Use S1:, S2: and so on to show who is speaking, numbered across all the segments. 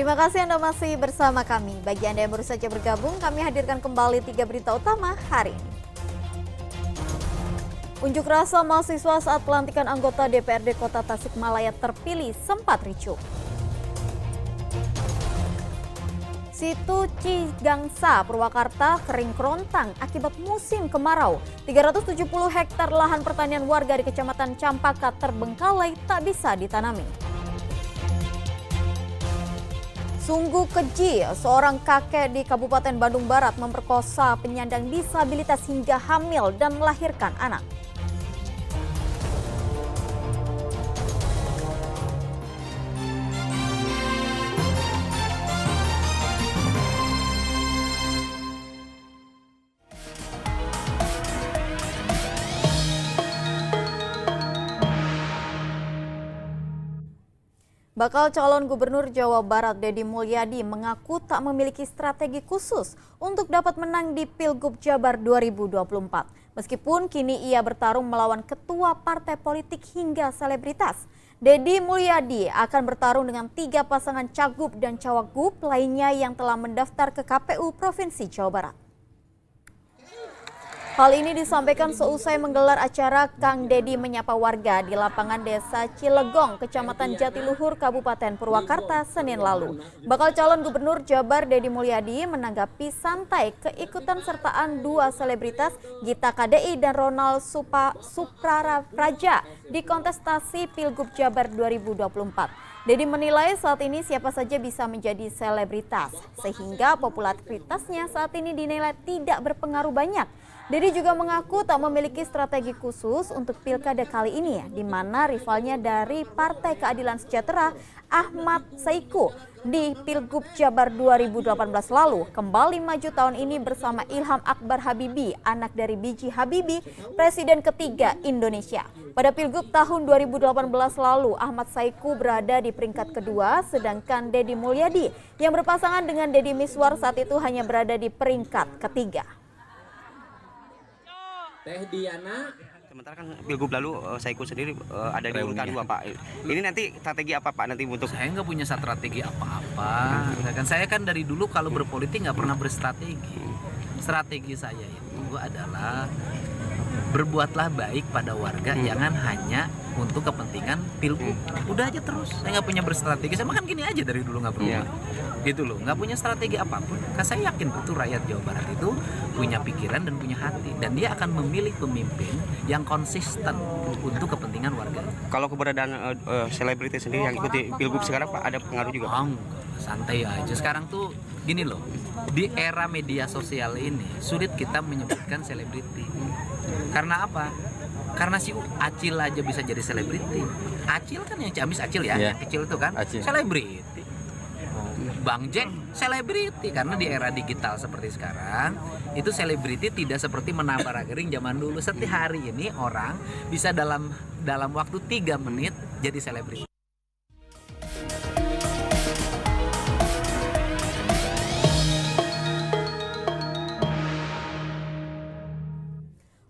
S1: Terima kasih Anda masih bersama kami. Bagi Anda yang baru saja bergabung, kami hadirkan kembali 3 berita utama hari ini. Unjuk rasa mahasiswa saat pelantikan anggota DPRD Kota Tasikmalaya terpilih sempat ricuh. Situ Cigangsa, Purwakarta kering kerontang akibat musim kemarau. 370 hektar lahan pertanian warga di Kecamatan Campaka terbengkalai tak bisa ditanami. Sungguh keji, seorang kakek di Kabupaten Bandung Barat memperkosa penyandang disabilitas hingga hamil dan melahirkan anak. Bakal calon gubernur Jawa Barat Deddy Mulyadi mengaku tak memiliki strategi khusus untuk dapat menang di Pilgub Jabar 2024. Meskipun kini ia bertarung melawan ketua partai politik hingga selebritas. Deddy Mulyadi akan bertarung dengan 3 pasangan cagup dan cawagup lainnya yang telah mendaftar ke KPU Provinsi Jawa Barat. Hal ini disampaikan seusai menggelar acara Kang Deddy menyapa warga di lapangan Desa Cilegong, Kecamatan Jatiluhur, Kabupaten Purwakarta, Senin lalu. Bakal calon gubernur Jabar Deddy Mulyadi menanggapi santai keikutan sertaan 2 selebritas Gita KDI dan Ronald Supraraja di kontestasi Pilgub Jabar 2024. Deddy menilai saat ini siapa saja bisa menjadi selebritas, sehingga popularitasnya saat ini dinilai tidak berpengaruh banyak. Deddy juga mengaku tak memiliki strategi khusus untuk pilkada kali ini, di mana rivalnya dari Partai Keadilan Sejahtera, Ahmad Saiku, di Pilgub Jabar 2018 lalu kembali maju tahun ini bersama Ilham Akbar Habibie, anak dari B.J. Habibie, Presiden ketiga Indonesia. Pada Pilgub tahun 2018 lalu, Ahmad Saiku berada di peringkat kedua, sedangkan Deddy Mulyadi yang berpasangan dengan Deddy Miswar saat itu hanya berada di peringkat ketiga.
S2: Teh Diana.
S3: Sementara kan Pilgub lalu Saiku sendiri ada di urutan 2 Pak. Ini nanti strategi apa Pak nanti untuk?
S2: Saya nggak punya strategi apa-apa. Saya kan dari dulu kalau berpolitik nggak pernah berstrategi. Strategi saya itu adalah berbuatlah baik pada warga, jangan hanya untuk kepentingan pilgub. Udah aja terus. Saya nggak punya berstrategi. Saya makan gini aja dari dulu nggak berubah. Gitu loh, nggak punya strategi apapun. Karena saya yakin betul rakyat Jawa Barat itu punya pikiran dan punya hati, dan dia akan memilih pemimpin yang konsisten untuk kepentingan warga.
S3: Kalau keberadaan selebriti sendiri yang ikuti Pilgub sekarang Pak, ada pengaruh juga?
S2: Oh, santai aja. Sekarang tuh gini loh, di era media sosial ini sulit kita menyebutkan selebriti. Karena apa? Karena si Acil aja bisa jadi selebriti. Acil kan yang Ciamis Acil ya, yang kecil itu kan selebriti. Bang Jack selebriti, karena di era digital seperti sekarang itu selebriti tidak seperti menambah kering zaman dulu. Setiap hari ini orang bisa dalam waktu 3 menit jadi selebriti.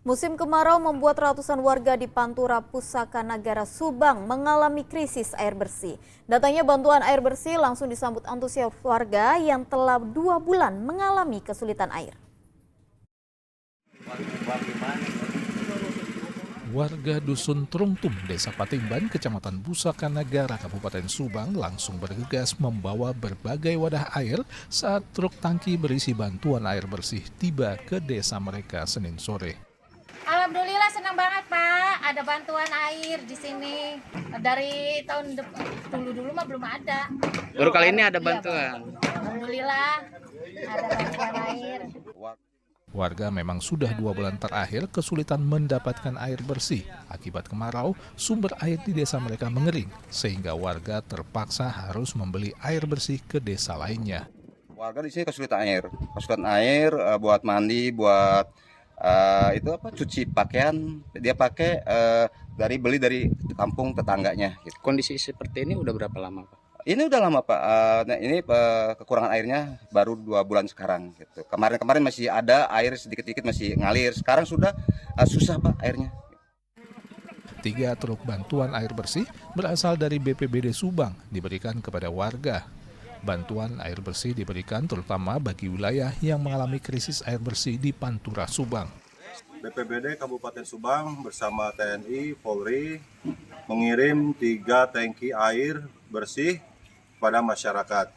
S1: Musim kemarau membuat ratusan warga di Pantura Pusaka Nagara Subang mengalami krisis air bersih. Datangnya bantuan air bersih langsung disambut antusias warga yang telah 2 bulan mengalami kesulitan air.
S4: Warga Dusun Trungtum, Desa Patimban, Kecamatan Pusaka Nagara, Kabupaten Subang langsung bergegas membawa berbagai wadah air saat truk tangki berisi bantuan air bersih tiba ke desa mereka Senin sore.
S5: Alhamdulillah senang banget Pak, ada bantuan air di sini. Dari tahun dulu mah belum ada.
S3: Baru kali ini ada bantuan.
S5: Alhamdulillah ada bantuan air.
S4: Warga memang sudah 2 bulan terakhir kesulitan mendapatkan air bersih. Akibat kemarau, sumber air di desa mereka mengering, sehingga warga terpaksa harus membeli air bersih ke desa lainnya.
S6: Warga di sini kesulitan air buat mandi, buat cuci pakaian. Dia pakai beli dari kampung tetangganya. Gitu.
S3: Kondisi seperti ini udah berapa lama Pak?
S6: Ini udah lama Pak. Ini kekurangan airnya baru 2 bulan sekarang. Gitu. Kemarin masih ada air sedikit-sedikit masih ngalir. Sekarang sudah susah Pak airnya.
S4: 3 truk bantuan air bersih berasal dari BPBD Subang diberikan kepada warga. Bantuan air bersih diberikan terutama bagi wilayah yang mengalami krisis air bersih di Pantura, Subang.
S7: BPBD Kabupaten Subang bersama TNI, Polri mengirim 3 tangki air bersih kepada masyarakat.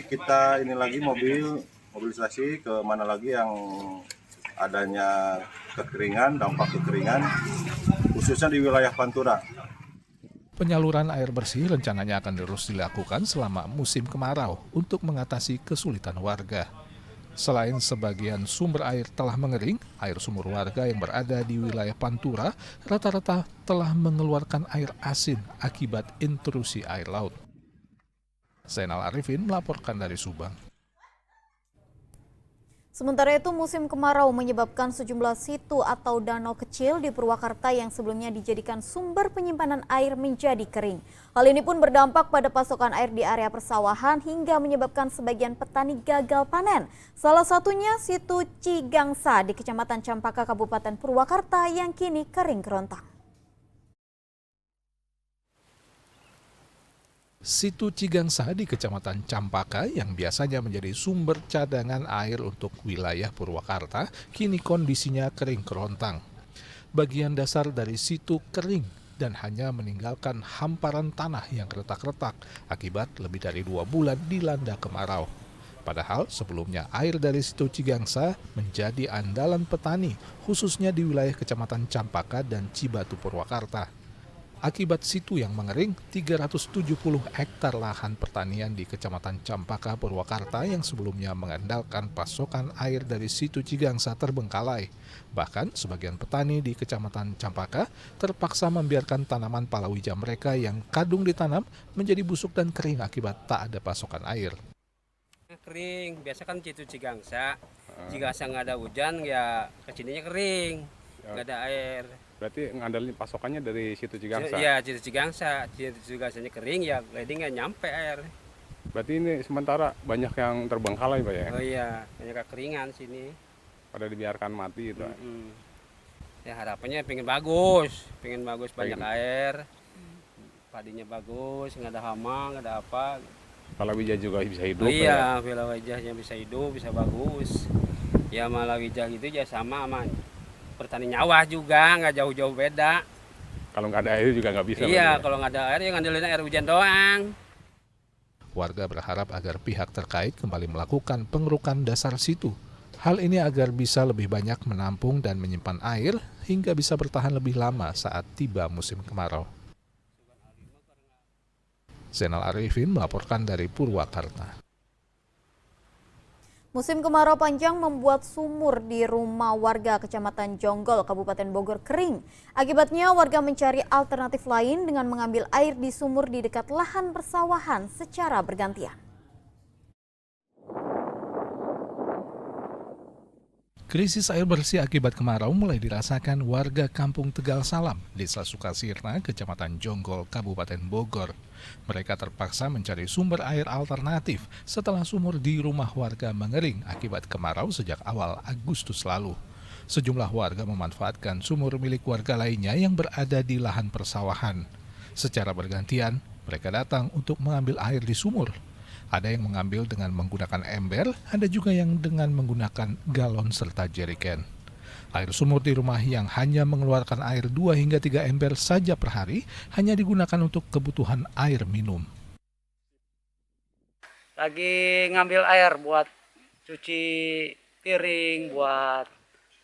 S7: Kita ini lagi mobilisasi ke mana lagi yang adanya kekeringan, dampak kekeringan, khususnya di wilayah Pantura.
S4: Penyaluran air bersih rencananya akan terus dilakukan selama musim kemarau untuk mengatasi kesulitan warga. Selain sebagian sumber air telah mengering, air sumur warga yang berada di wilayah Pantura rata-rata telah mengeluarkan air asin akibat intrusi air laut. Zainal Arifin melaporkan dari Subang.
S1: Sementara itu, musim kemarau menyebabkan sejumlah situ atau danau kecil di Purwakarta yang sebelumnya dijadikan sumber penyimpanan air menjadi kering. Hal ini pun berdampak pada pasokan air di area persawahan hingga menyebabkan sebagian petani gagal panen. Salah satunya situ Cigangsa di Kecamatan Campaka, Kabupaten Purwakarta yang kini kering kerontang.
S4: Situ Cigangsa di Kecamatan Campaka yang biasanya menjadi sumber cadangan air untuk wilayah Purwakarta, kini kondisinya kering kerontang. Bagian dasar dari situ kering dan hanya meninggalkan hamparan tanah yang retak-retak akibat lebih dari 2 bulan dilanda kemarau. Padahal sebelumnya air dari situ Cigangsa menjadi andalan petani, khususnya di wilayah Kecamatan Campaka dan Cibatu, Purwakarta. Akibat situ yang mengering, 370 hektar lahan pertanian di Kecamatan Campaka, Purwakarta yang sebelumnya mengandalkan pasokan air dari situ Cigangsa terbengkalai. Bahkan sebagian petani di Kecamatan Campaka terpaksa membiarkan tanaman palawija mereka yang kadung ditanam menjadi busuk dan kering akibat tak ada pasokan air.
S8: Kering, biasa kan situ Cigangsa. Jika nggak ada hujan ya kesininya kering, nggak ada air.
S9: Berarti ngandelin pasokannya dari situ Cigangsa?
S8: Iya, situ Cigangsa. Situ Cigangsanya kering ya, jadi nggak nyampe air.
S9: Berarti ini sementara banyak yang terbengkalai Pak ya?
S8: Oh iya, banyak kekeringan sini.
S9: Pada dibiarkan mati itu.
S8: Ya harapannya pengen bagus banyak air. Padinya bagus, nggak ada hama, nggak ada apa.
S9: Palawija juga bisa hidup.
S8: Oh iya, palawijahnya bisa hidup, bisa bagus. Ya malawijah itu ya sama pertanian nyawah juga, nggak jauh-jauh beda.
S9: Kalau nggak ada air juga nggak bisa.
S8: Iya, kalau nggak ada air ya ngandelin air hujan doang.
S4: Warga berharap agar pihak terkait kembali melakukan pengerukan dasar situ. Hal ini agar bisa lebih banyak menampung dan menyimpan air hingga bisa bertahan lebih lama saat tiba musim kemarau. Zainal Arifin melaporkan dari Purwakarta.
S1: Musim kemarau panjang membuat sumur di rumah warga Kecamatan Jonggol, Kabupaten Bogor kering. Akibatnya warga mencari alternatif lain dengan mengambil air di sumur di dekat lahan persawahan secara bergantian.
S4: Krisis air bersih akibat kemarau mulai dirasakan warga Kampung Tegal Salam, Desa Sukasirna, Kecamatan Jonggol, Kabupaten Bogor. Mereka terpaksa mencari sumber air alternatif setelah sumur di rumah warga mengering akibat kemarau sejak awal Agustus lalu. Sejumlah warga memanfaatkan sumur milik warga lainnya yang berada di lahan persawahan. Secara bergantian, mereka datang untuk mengambil air di sumur. Ada yang mengambil dengan menggunakan ember, ada juga yang dengan menggunakan galon serta jeriken. Air sumur di rumah yang hanya mengeluarkan air 2 hingga 3 ember saja per hari hanya digunakan untuk kebutuhan air minum.
S10: Lagi ngambil air buat cuci piring, buat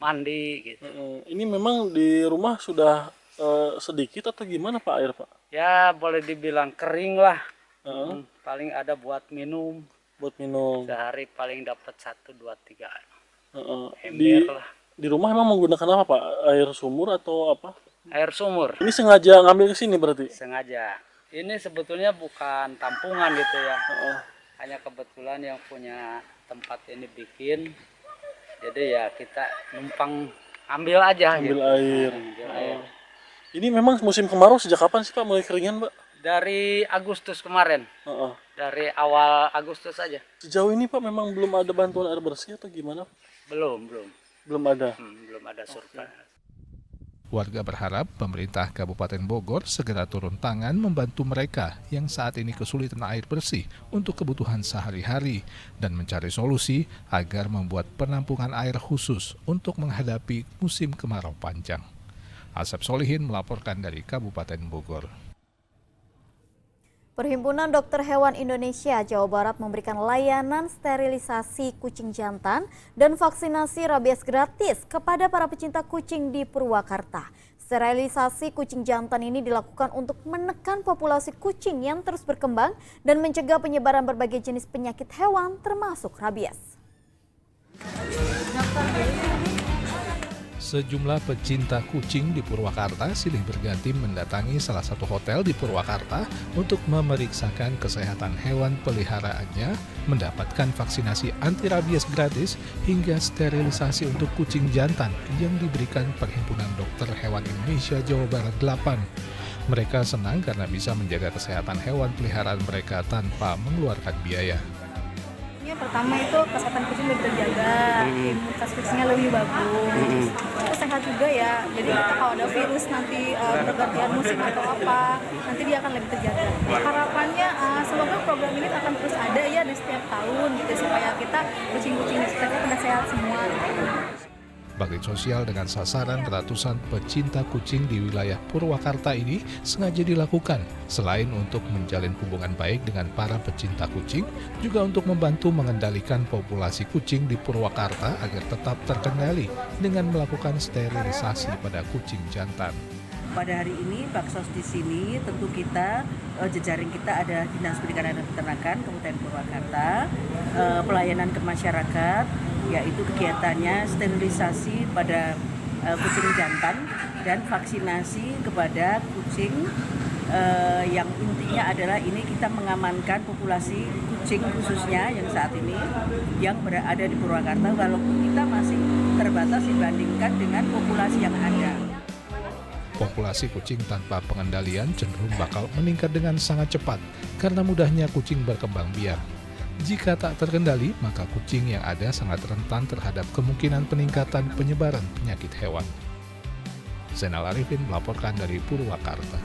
S10: mandi gitu.
S11: Ini memang di rumah sudah sedikit atau gimana Pak air Pak?
S10: Ya boleh dibilang kering lah. Paling ada buat minum.
S11: Buat minum.
S10: Sehari paling dapat 1, 2, 3
S11: ember lah. Di rumah emang menggunakan apa Pak? Air sumur atau apa?
S10: Air sumur.
S11: Ini sengaja ngambil ke sini berarti?
S10: Sengaja. Ini sebetulnya bukan tampungan gitu ya. Hanya kebetulan yang punya tempat ini bikin. Jadi ya kita numpang ambil aja.
S11: Ambil
S10: gitu.
S11: air.
S10: Ambil air.
S11: Ini memang musim kemarau sejak kapan sih Pak mulai keringan Pak?
S10: Dari Agustus kemarin. Dari awal Agustus saja.
S11: Sejauh ini Pak memang belum ada bantuan air bersih atau gimana?
S10: Belum
S11: ada.
S10: Belum ada survei.
S4: Warga berharap pemerintah Kabupaten Bogor segera turun tangan membantu mereka yang saat ini kesulitan air bersih untuk kebutuhan sehari-hari dan mencari solusi agar membuat penampungan air khusus untuk menghadapi musim kemarau panjang. Asep Solihin melaporkan dari Kabupaten Bogor.
S1: Perhimpunan Dokter Hewan Indonesia Jawa Barat memberikan layanan sterilisasi kucing jantan dan vaksinasi rabies gratis kepada para pecinta kucing di Purwakarta. Sterilisasi kucing jantan ini dilakukan untuk menekan populasi kucing yang terus berkembang dan mencegah penyebaran berbagai jenis penyakit hewan termasuk rabies.
S4: Sejumlah pecinta kucing di Purwakarta silih berganti mendatangi salah satu hotel di Purwakarta untuk memeriksakan kesehatan hewan peliharaannya, mendapatkan vaksinasi anti rabies gratis hingga sterilisasi untuk kucing jantan yang diberikan Perhimpunan Dokter Hewan Indonesia Jawa Barat 8. Mereka senang karena bisa menjaga kesehatan hewan peliharaan mereka tanpa mengeluarkan biaya.
S12: Pertama itu kesehatan kucing lebih terjaga, imunitas kucingnya lebih bagus, terus sehat juga ya. Jadi kita kalau ada virus nanti pergantian musim atau apa, nanti dia akan lebih terjaga. Harapannya semoga program ini akan terus ada ya di setiap tahun gitu supaya kita kucing-kucing di sekitar kita sehat semua.
S4: Bakti sosial dengan sasaran ratusan pecinta kucing di wilayah Purwakarta ini sengaja dilakukan selain untuk menjalin hubungan baik dengan para pecinta kucing, juga untuk membantu mengendalikan populasi kucing di Purwakarta agar tetap terkendali dengan melakukan sterilisasi pada kucing jantan.
S13: Pada hari ini Baksos di sini tentu kita jejaring kita ada Dinas Pendidikan dan Peternakan Kabupaten Purwakarta, pelayanan ke masyarakat, yaitu kegiatannya sterilisasi pada kucing jantan dan vaksinasi kepada kucing yang intinya adalah ini kita mengamankan populasi kucing khususnya yang saat ini yang berada di Purwakarta, walaupun kita masih terbatas dibandingkan dengan populasi yang ada.
S4: Populasi kucing tanpa pengendalian cenderung bakal meningkat dengan sangat cepat karena mudahnya kucing berkembang biak. Jika tak terkendali, maka kucing yang ada sangat rentan terhadap kemungkinan peningkatan penyebaran penyakit hewan. Zainal Arifin melaporkan dari Purwakarta.